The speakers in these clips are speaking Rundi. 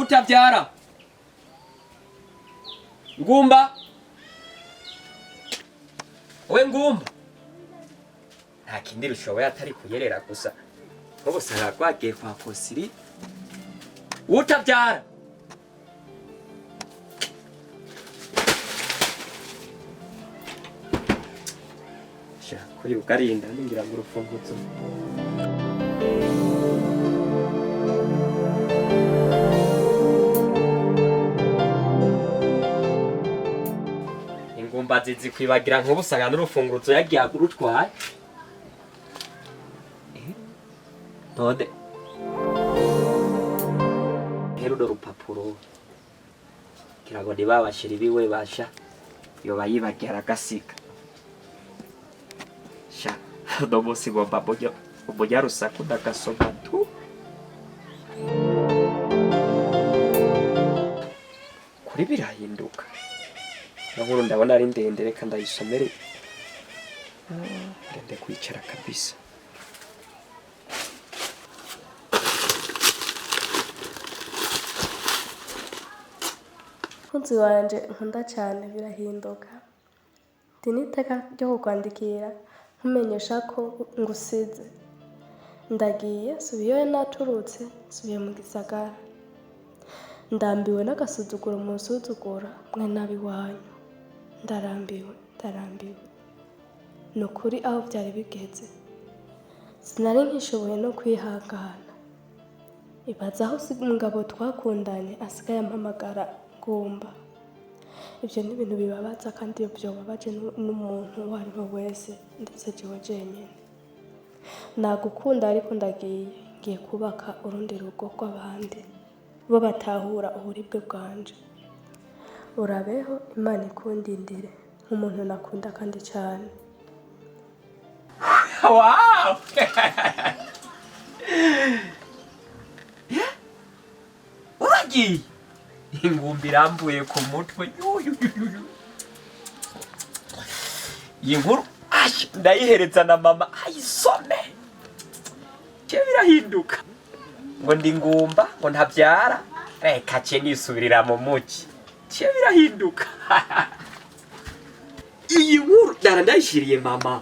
utabyara ngumba we ngumba nta kindi rushoboye atari kuyerera gusa bose aragwagiye kwa kosiri utabyara sha kuri ukarinda ningira ngo urufunguzo ingumba zizi kwibagira nk'ubusaga n'urufunguzo yagiye agurutwaye node herudo rupapuro kirago ntibabashira ibiwe basha yo bayibagira agasika sha no musi ngomba mbonye rusaku ndagasoma tu kuri birahinduka nkuru ndabona ari ndende reka ndayisomere ngende kwicara kabisa Kunzi wanje nkunda cyane birahinduka diniteka ryo kukwandikira nkumenyesha ko ngusize ndagiye subiye naturutse subiye mu gisagara ndambiwe n'agasuzuguro mu nsuzugura mwe nabi wanyu ndarambiwe nukuri aho byari bigeze sinari nkishoboye no kwihangana ibaza aho umugabo twakundanye asigaye ampamagara ngumba ibyo ni ibintu bibabaza kandi iyo byobabaje n'umuntu uwo ari we wese ndetse jewe jenyine nagukunda ariko ngiye kubaka urundi rugo rw'abandi bo batahura uburibwe bwanje urabeho Imana ikundindire nk'umuntu nakunda kandi cyane wow uragiye ingumbi irambuye ku mutwe iyi nkuru ndayihereza na mama ayisome cyo birahinduka ngo ndi ngumba ngo ntabyara reka cye nisubirira mu muki cyo birahinduka iyi nkuru ndayishiriye mama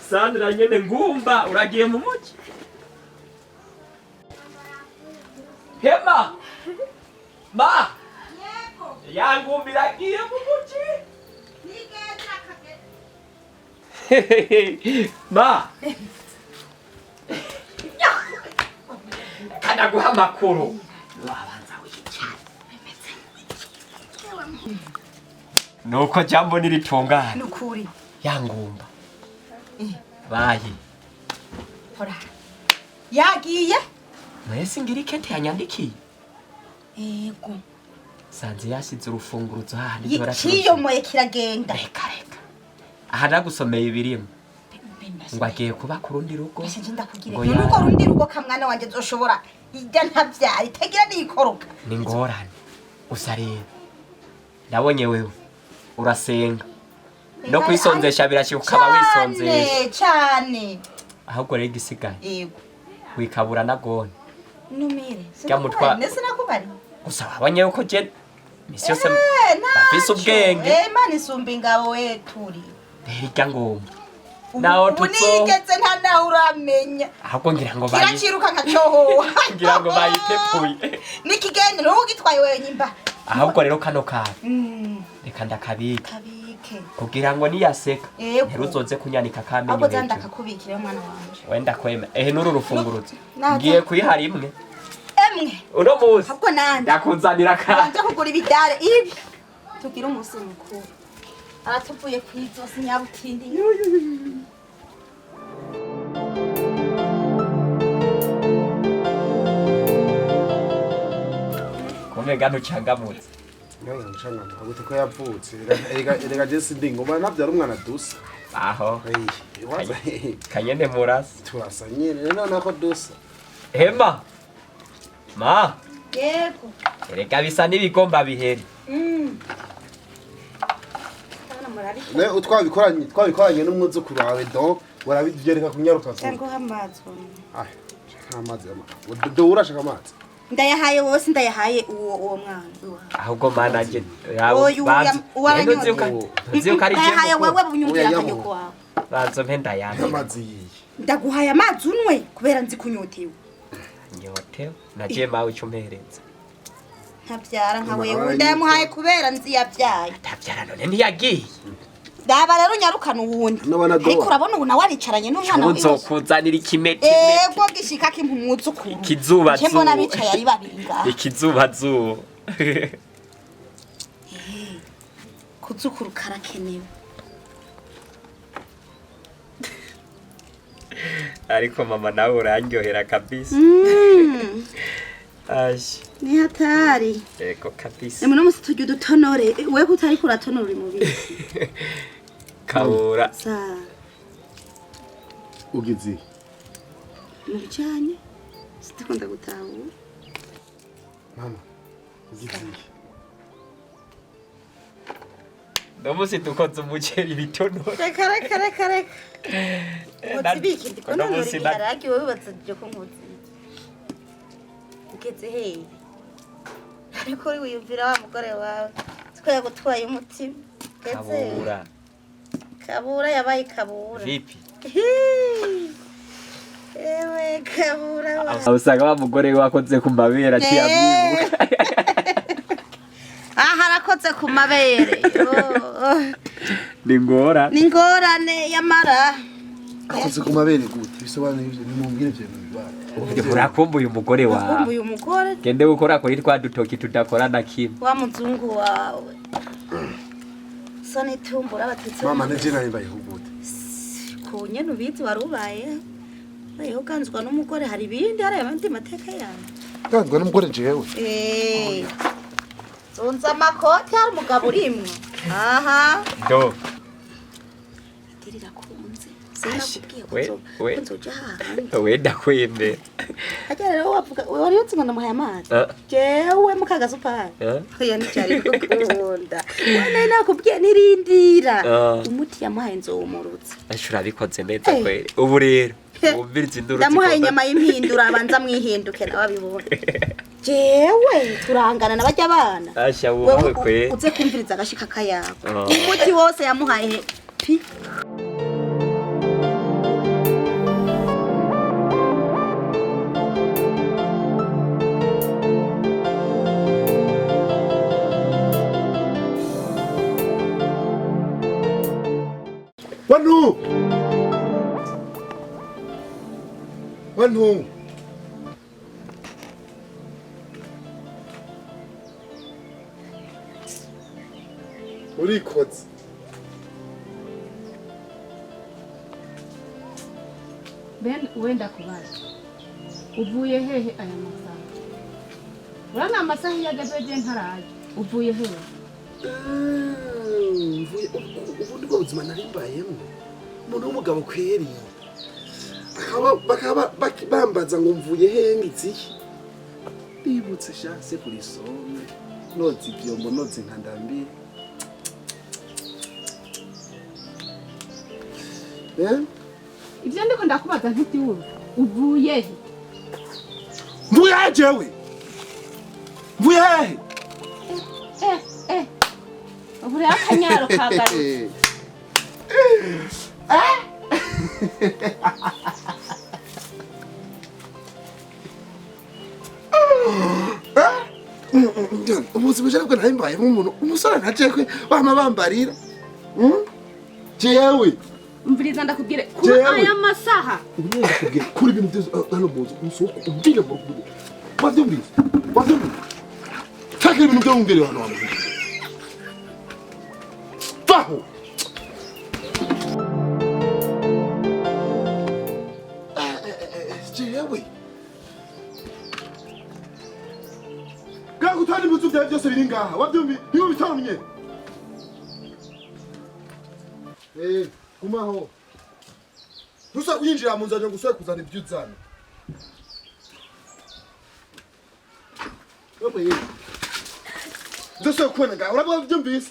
Sandra nyene ngumba uragiye mu muki hema ma yego yangumbi iragiye mu muki nigeza kage ma kana guha makuru wabanza wicyane nuko jambo niritungana nukuri yangumba bayi hora yagiye mwese ngira ikete yanyandikiye yego sanze yasize urufunguruzo hahandi dora yiyomoye kiragenda reka aha nagusomeye ibirimo ngo agiye kuba ku rundi rugo ese ndakugire nuko rundi rugo kamwana wanje zoshobora ijya ntavyari tegira nikoroka ni ngorane gusa rero nabonye wewe urasenga no kwisonzesha birashika ukaba wisonzesha cyane ahubwo rero igisigaye yego wikabura nagone numire cyamutwa nese nakubari gusa wabonye uko je misi yose bafise ubwenge Imana isumba ingabo we turi hirya ngomba naho unigeze nta naho uramenya ahubwo ngira ngo kiraciruka nka cyoho ngira ngo bayitepuye nikigende no ugitwaye wewe nyimba ahubwo rero kano kawe reka ndakabika kugira ngo niyaseka ntiruzoze kunyanika kamenyo ahubwo zanda kakubikire mwana wanje wenda kwema nuru rufunguruzo ngiye kuyihara imwe uno muzi ahubwo nande ndakuzanira kanje kugura ibidare ibi tugira umunsi mukuru aratuvuye kwizosi nyabutindi kumega ntucangamutse nawe nshana ntabwo ko yavutse erega Jesse ndingo bana nabyara umwana dusa aho kanyene murasi turasa nyene none ko dusa hema ma yego erega bisa n'ibigomba biheri ne utwabikoranye n'umwuzukuru wawe donc warabigereka kunyaruka cyangwa amazi ah amazi do urashaka amazi ndayahaye wose ndayahaye uwo mwana ahubwo mana nje ndayahaye wewe bunyumvira akanyoko wawe banzo mpenda yanjye amazi yiye ndaguhaye amazi unwe kubera nzi kunyotewe nyotewe nagiye mawe icumpereza ntabyara nka wewe ndayamuhaye kubera nzi yabyaye atabyara none ntiyagiye daba rero nyarukana uwundi ariko urabona ubu nawe aricaranye n'umwana wiwe nzokuzanira ikimete ego gishika kimpumwuzukuru ikizuba zuba mbona bicaye ari babiri ngaho ikizuba zuba kuzukuru karakenewe ariko mama nawe urandyohera kabisa ashi ni hatari eko kabisa emwe no musi tujye dutonore wewe kutari kuratonora imubiri kabura sa ugizi mubijanye sitakunda gutahu mama ugizi Nomusi dukoze umuceri bitonora reka Mutibiki ndiko none yaragi wewe batsaje ko nkuzi ugeze he ariko uri wiyumvira wa mugore wawe siko yagutwaye umutima kabura yabaye kabura vipi ewe kabura usanga wa mugore wakoze ku mabera cyamwibuka harakoze ku mabere ningorane yamara akoze ku mabere gute bisobanuye nimumbwire ivyo bibara urakumbuye umugore wawe ukumbuye umugore gende gukora kuri twa dutoki tudakora na kimwe wa muzungu wawe sone tumbura abatitse mama neje nari bayihugute kunye nubizi warubaye ayo ganzwa n'umugore hari ibindi hari abandi mateka yawe ganzwa n'umugore jewe zonza makoti hari umugabo urimwe aha do dirira kunze sinakubwiye ko nzoja hanze we ndakwemera ajya rero wavuga wari utsinga ndamuhaye amazi jewe mukagaza upari oya nicari gukunda wane nakubwiye nirindira umuti yamuhaye nzowumurutse ashura bikoze neza kwere ubu rero umviriza induru ndamuhaye inyama y'impindura abanza mwihinduke nababibona jewe turangana nabajya abana asha wowe kwe uze kumviriza agashika kayago umuti wose yamuhaye pi Wanu urikoze Ben wenda kubaza uvuye hehe aya masaha urana amasaha yagabeje ntaraje uvuye hehe ubundi bwo buzima nari mbayemo umuntu w'umugabo kweri bakaba bambaza ngo mvuye hehe ngizihe bibutse shanse kuri some nozi byombo nozi nkandambi ibyo ndiko ndakubaza ntitiwumva uvuye he mvuye he jewe mvuye hehe ubure akanyaro kagarutse ubuzima bw'abwo nari mbayemo umuntu umusore ntajekwe bama bambarira jewe umviriza ndakubwire kuba aya masaha ndakubwire kuri ibintu byose hano muzi umusoko umbwire mu rugo wabyumvise taka ibintu byo mumbere hano vaho jewe gutwara ibintu byawe byose biri ngaha wabyumvi niba bitabonye gumaho ntusa kuyinjira mu nzira ngo usore kuzana ibyo uzana ndose kubona ngaha urabona byumvise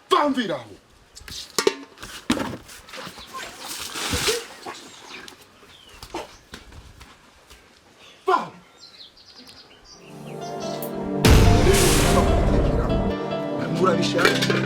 vamviraho turabishaka